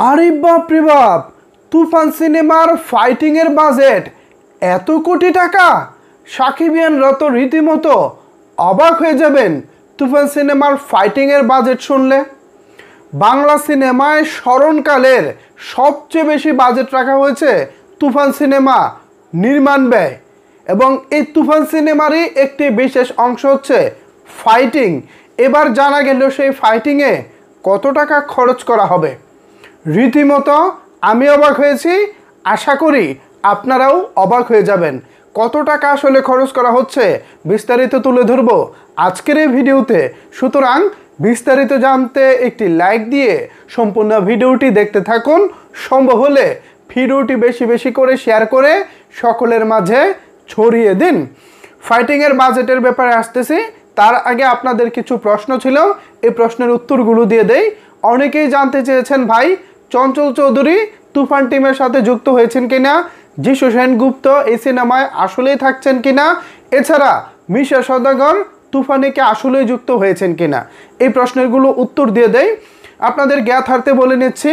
আরে বাপ রে বাপ, তুফান সিনেমার ফাইটিং এর বাজেট এত কোটি টাকা! সাকিবিয়ানরা তো রীতিমতো অবাক হয়ে যাবেন তুফান সিনেমার ফাইটিং এর বাজেট শুনলে। বাংলা সিনেমায় স্মরণকালের সবচেয়ে বেশি বাজেট রাখা হয়েছে তুফান সিনেমা নির্মাণ ব্যয়, এবং এই তুফান সিনেমারই একটি বিশেষ অংশ হচ্ছে ফাইটিং। এবার জানা গেল সেই ফাইটিংয়ে কত টাকা খরচ করা হবে। রীতিমতো আমি অবাক হয়েছি, আশা করি আপনারাও অবাক হয়ে যাবেন। কত টাকা আসলে খরচ করা হচ্ছে বিস্তারিত তুলে ধরব আজকের এই ভিডিওতে। সুতরাং বিস্তারিত জানতে একটি লাইক দিয়ে সম্পূর্ণ ভিডিওটি দেখতে থাকুন। সম্ভব হলে ভিডিওটি বেশি বেশি করে শেয়ার করে সকলের মাঝে ছড়িয়ে দিন। ফাইটিংয়ের বাজেটের ব্যাপারে আসতেছি, তার আগে আপনাদের কিছু প্রশ্ন ছিল, এই প্রশ্নের উত্তরগুলো দিয়ে দেই। অনেকেই জানতে চেয়েছেন, ভাই চঞ্চল চৌধুরী তুফান টিমের সাথে যুক্ত হয়েছেন কিনা, যিশু সেনগুপ্ত এই সিনেমায় আসলেই থাকছেন কিনা, এছাড়া মিশা সওদাগর তুফানে কি আসলেই যুক্ত হয়েছেন কিনা, এই প্রশ্নগুলো উত্তর দিয়ে দেই। আপনাদের জ্ঞাতার্থে বলে নিচ্ছি,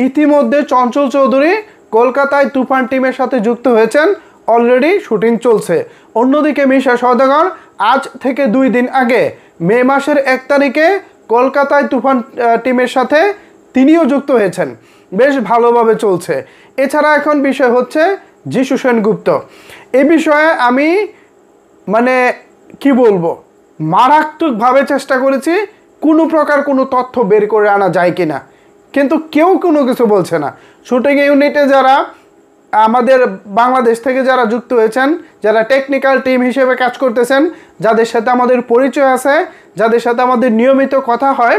ইতিমধ্যে চঞ্চল চৌধুরী কলকাতায় তুফান টিমের সাথে যুক্ত হয়েছেন, অলরেডি শুটিং চলছে। অন্যদিকে মিশা সওদাগর আজ থেকে 2 দিন আগে মে মাসের 1 তারিখে কলকাতায় তুফান টিমের সাথে তিনিও যুক্ত হয়েছেন, বেশ ভালোভাবে চলছে। এছাড়া এখন বিষয় হচ্ছে যিশু সেনগুপ্ত। এ বিষয়ে আমি কি বলবো, মারাত্মকভাবে চেষ্টা করেছি কোনো প্রকার কোনো তথ্য বের করে আনা যায় কিনা, কিন্তু কেউ কোনো কিছু বলছে না। শুটিং ইউনিটে যারা আমাদের বাংলাদেশ থেকে যারা যুক্ত হয়েছেন, যারা টেকনিক্যাল টিম হিসেবে কাজ করতেছেন, যাদের সাথে আমাদের পরিচয় আছে, যাদের সাথে আমাদের নিয়মিত কথা হয়,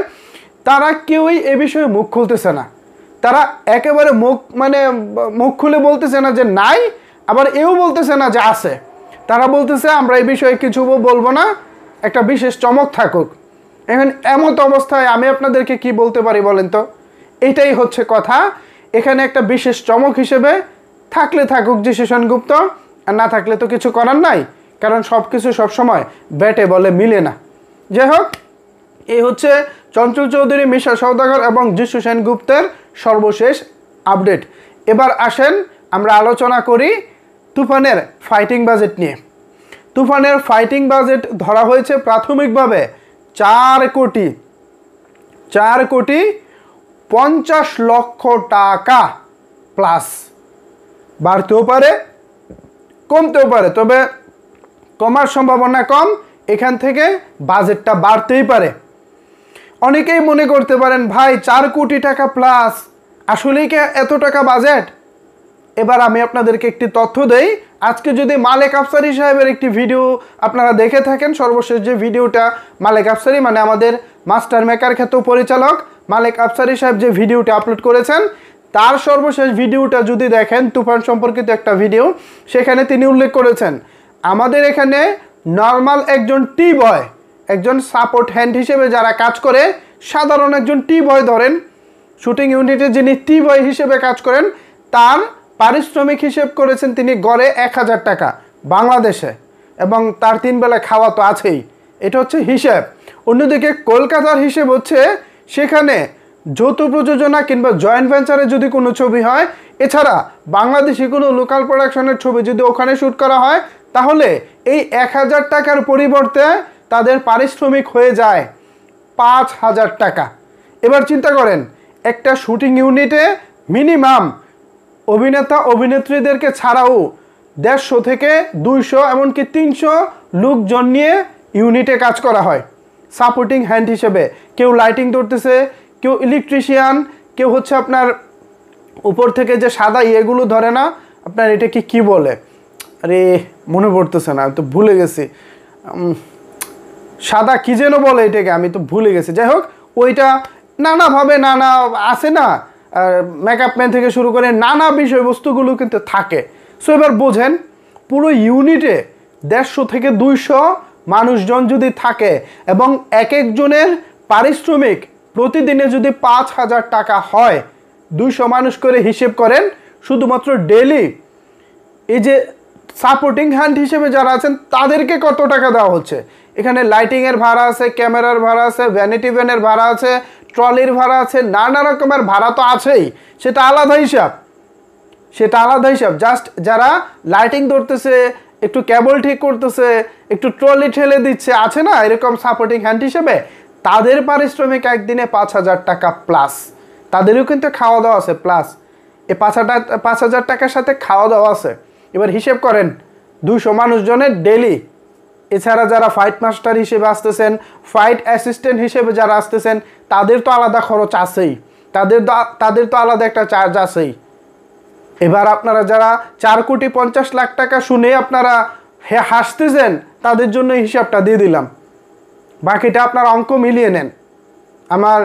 তারা কেউই এ বিষয়ে মুখ খুলতেছে না। তারা একেবারে মুখ খুলে বলতেছে না যে নাই, আবার এও বলতেছে না যে আছে। তারা বলতেছে আমরা এই বিষয়ে কিছু বলবো না, একটা বিশেষ চমক থাকুক। এখন এমত অবস্থায় আমি আপনাদেরকে কি বলতে পারি বলেন তো? এটাই হচ্ছে কথা। এখানে একটা বিশেষ চমক হিসেবে থাকলে থাকুক যিশু সেনগুপ্ত, আর না থাকলে তো কিছু করার নাই, কারণ সব কিছু সবসময় ব্যাটে বলে মিলে না। যাই হোক, এই হচ্ছে চঞ্চল চৌধুরী, মিশা সওদাগর এবং যিশু সেনগুপ্তের সর্বশেষ আপডেট। এবার আসেন আমরা আলোচনা করি তুফানের ফাইটিং বাজেট নিয়ে। তুফানের ফাইটিং বাজেট ধরা হয়েছে প্রাথমিকভাবে 4,50,00,000 টাকা প্লাস। বাড়তেও পারে কমতেও পারে, তবে কমার সম্ভাবনা কম। এখান থেকে বাজেটটা বাড়তেই পারে। অনেকেই মনে করতে পারেন, ভাই 4 কোটি টাকা প্লাস, আসলেই কি এত টাকা বাজেট? এবার আমি আপনাদেরকে একটি তথ্য দেই। আজকে যদি মালেক আফসারী সাহেবের একটি ভিডিও আপনারা দেখে থাকেন, সর্বশেষ যে ভিডিওটা মালেক আফসারী আমাদের মাস্টার মেকার খ্যাত পরিচালক মালেক আফসারী সাহেব যে ভিডিওটা আপলোড করেছেন, তার সর্বশেষ ভিডিওটা যদি দেখেন, তুফান সম্পর্কিত একটা ভিডিও, সেখানে তিনি উল্লেখ করেছেন আমাদের এখানে নর্মাল একজন টি বয়, একজন সাপোর্ট হ্যান্ড হিসেবে যারা কাজ করে, সাধারণ একজন টি বয় ধরেন, শুটিং ইউনিটে যিনি টি বয় হিসেবে কাজ করেন, তার পারিশ্রমিক হিসেব করেছেন তিনি গড়ে 1,000 টাকা বাংলাদেশে, এবং তার 3 বেলা খাওয়া তো আছেই। এটা হচ্ছে হিসেব। অন্যদিকে কলকাতার হিসেব হচ্ছে, সেখানে যৌথ প্রযোজনা কিংবা জয়েন্ট ভেঞ্চারে যদি কোনো ছবি হয়, এছাড়া বাংলাদেশি কোনো লোকাল প্রোডাকশনের ছবি যদি ওখানে শ্যুট করা হয়, তাহলে এই 1,000 টাকার পরিবর্তে তাদের পারিশ্রমিক হয়ে যায় 5,000 টাকা। এবার চিন্তা করেন, একটা শুটিং ইউনিটে মিনিমাম অভিনেতা অভিনেত্রীদেরকে ছাড়াও 150 থেকে 200 এমনকি 300 লোকজন নিয়ে ইউনিটে কাজ করা হয় সাপোর্টিং হ্যান্ড হিসেবে। কেউ লাইটিং ধরতেছে, কেউ ইলেকট্রিশিয়ান, কেউ হচ্ছে আপনার উপর থেকে যে সাদা ইয়েগুলো ধরে না, আপনার এটা কি বলে, আরে মনে পড়তেছে না, আমি তো ভুলে গেছি, সাদা কি যেন বলে এটাকে, আমি তো ভুলে গেছি। যাই হোক, ওইটা নানাভাবে নানা আছে না, মেকআপ ম্যান থেকে শুরু করে নানা বিষয়বস্তুগুলো কিন্তু থাকে। সো এবার বোঝেন, পুরো ইউনিটে 150 থেকে 200 মানুষজন যদি থাকে, এবং এক একজনের পারিশ্রমিক প্রতিদিনে যদি 5,000 টাকা হয়, 200 মানুষ করে হিসেব করেন, শুধুমাত্র ডেলি এই যে সাপোর্টিং হ্যান্ড হিসেবে যারা আছেন তাদেরকে কত টাকা দেওয়া হচ্ছে। এখানে লাইটিংয়ের ভাড়া আছে, ক্যামেরার ভাড়া আছে, ভ্যানিটি ভ্যানের ভাড়া আছে, ট্রলির ভাড়া আছে, নানা রকমের ভাড়া তো আছেই, সেটা আলাদা হিসাব, সেটা আলাদা হিসাব। জাস্ট যারা লাইটিং ধরতেছে, একটু কেবল ঠিক করতেছে, একটু ট্রলি ঠেলে দিচ্ছে, আছে না এরকম সাপোর্টিং হ্যান্ড হিসেবে, তাদের পারিশ্রমিক একদিনে 5,000 টাকা প্লাস। তাদেরও কিন্তু খাওয়া দাওয়া আছে প্লাস, এই 5,000 টাকার সাথে খাওয়া দাওয়া আছে। এবার হিসেব করেন 200 মানুষজনের ডেলি। এছাড়া যারা ফাইট মাস্টার হিসেবে আসতেছেন, ফাইট অ্যাসিস্ট্যান্ট হিসেবে যারা আসতেছেন, তাদের তো আলাদা খরচ আছেই, তাদের তো আলাদা একটা চার্জ আছেই। এবার আপনারা যারা 4,50,00,000 টাকা শুনে আপনারা হাসতেছেন, তাদের জন্য হিসাবটা দিয়ে দিলাম, বাকিটা আপনারা অঙ্ক মিলিয়ে নেন। আমার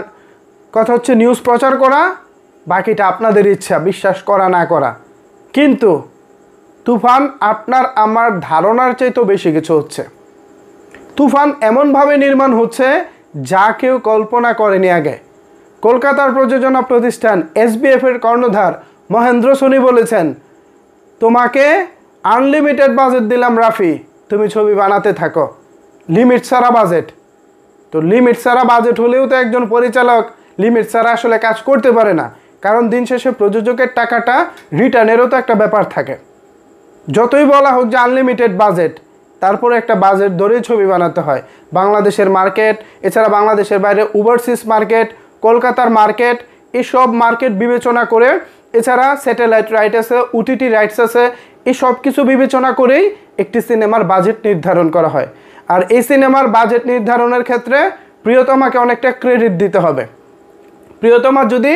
কথা হচ্ছে নিউজ প্রচার করা, বাকিটা আপনাদের ইচ্ছা বিশ্বাস করা না করা। কিন্তু তুফান আপনার আমার ধারণার চাইতেও বেশি কিছু হচ্ছে। তুফান এমনভাবে নির্মাণ হচ্ছে যা কেউ কল্পনা করেনি আগে। কলকাতার প্রযোজনা প্রতিষ্ঠান SBF এর কর্ণধার মহেন্দ্র সোনি বলেছেন, তোমাকে আনলিমিটেড বাজেট দিলাম রাফি, তুমি ছবি বানাতে থাকো, লিমিট ছাড়া বাজেট। তো লিমিট ছাড়া বাজেট হলেও তো একজন পরিচালক লিমিট ছাড়া আসলে কাজ করতে পারে না, কারণ দিন শেষে প্রযোজকের টাকাটা রিটার্নেরও তো একটা ব্যাপার থাকে। যতই বলা হোক যে আনলিমিটেড বাজেট, তারপরে একটা বাজেট ধরেই ছবি বানাতে হয়। বাংলাদেশের মার্কেট, এছাড়া বাংলাদেশের বাইরে ওভারসিজ মার্কেট, কলকাতার মার্কেট, এসব মার্কেট বিবেচনা করে, এছাড়া স্যাটেলাইট রাইট আছে, OTT রাইটস আছে, এই সব কিছু বিবেচনা করেই একটি সিনেমার বাজেট নির্ধারণ করা হয়। আর এই সিনেমার বাজেট নির্ধারণের ক্ষেত্রে প্রিয়তমাকে অনেকটা ক্রেডিট দিতে হবে। প্রিয়তমা যদি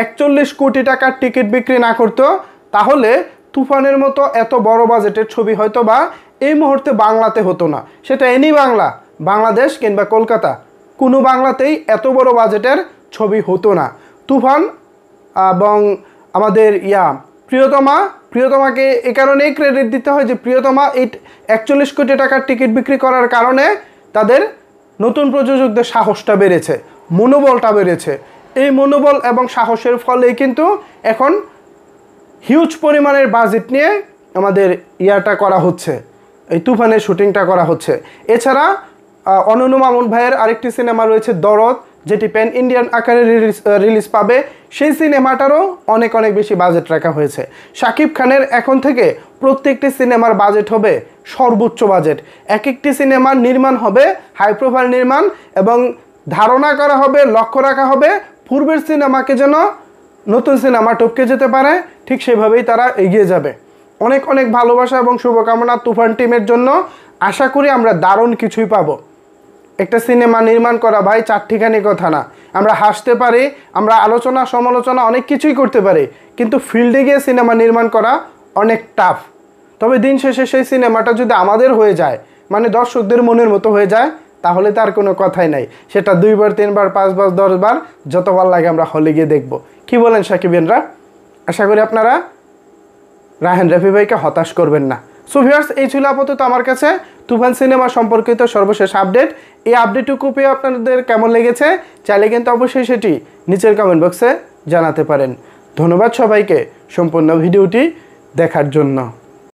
41 কোটি টাকার টিকিট বিক্রি না করতো, তাহলে তুফানের মতো এত বড় বাজেটের ছবি হয়তো বা এই মুহূর্তে বাংলাতে হতো না। সেটা এনি বাংলা, বাংলাদেশ কিংবা কলকাতা, কোনো বাংলাতেই এত বড় বাজেটের ছবি হতো না। তুফান এবং আমাদের প্রিয়তমাকে এ কারণেই ক্রেডিট দিতে হয় যে প্রিয়তমা এই 41 কোটি টাকার টিকিট বিক্রি করার কারণে তাদের নতুন প্রযোজকদের সাহসটা বেড়েছে, মনোবলটা বেড়েছে। এই মনোবল এবং সাহসের ফলেই কিন্তু এখন হিউজ পরিমাণের বাজেট নিয়ে আমাদের করা হচ্ছে, এই তুফানের শুটিংটা করা হচ্ছে। এছাড়া অনন্য মামুন ভাইয়ের আরেকটি সিনেমা রয়েছে দরদ, যেটি প্যান ইন্ডিয়ান আকারে রিলিজ পাবে। সেই সিনেমাটারও অনেক বেশি বাজেট রাখা হয়েছে। শাকিব খানের এখন থেকে প্রত্যেকটি সিনেমার বাজেট হবে সর্বোচ্চ বাজেট। এক একটি সিনেমার নির্মাণ হবে হাই প্রোফাইল নির্মাণ, এবং ধারণা করা হবে, লক্ষ্য রাখা হবে পূর্বের সিনেমাকে যেন নতুন সিনেমা টপকে যেতে পারে, ঠিক সেভাবেই তারা এগিয়ে যাবে। অনেক ভালোবাসা এবং শুভকামনা তুফান টিমের জন্য। আশা করি আমরা দারুণ কিছুই পাবো। একটা সিনেমা নির্মাণ করা ভাই চারটিখানি কথা না। আমরা হাসতে পারি, আমরা আলোচনা সমালোচনা অনেক কিছুই করতে পারি, কিন্তু ফিল্ডে গিয়ে সিনেমা নির্মাণ করা অনেক টাফ। তবে দিন শেষে সেই সিনেমাটা যদি আমাদের হয়ে যায়, মানে দর্শকদের মনের মতো হয়ে যায়, তাহলে তার কোনো কথাই নাই। সেটা 2 বার 3 বার 5 বার 10 বার যতবার লাগে আমরা হলে গিয়ে দেখব। কি বলেন সাকিবিয়ানরা? আশা করি আপনারা রায়হান রাফি ভাইকে হতাশ করবেন না। সো ভিউয়ার্স, এই ছিল আপাতত আমার কাছে তুফান সিনেমা সম্পর্কিত সর্বশেষ আপডেট। এই আপডেটটুকু পেয়ে আপনাদের কেমন লেগেছে চাইলে কিন্তু অবশ্যই সেটি নিচের কমেন্ট বক্সে জানাতে পারেন। ধন্যবাদ সবাইকে সম্পূর্ণ ভিডিওটি দেখার জন্য।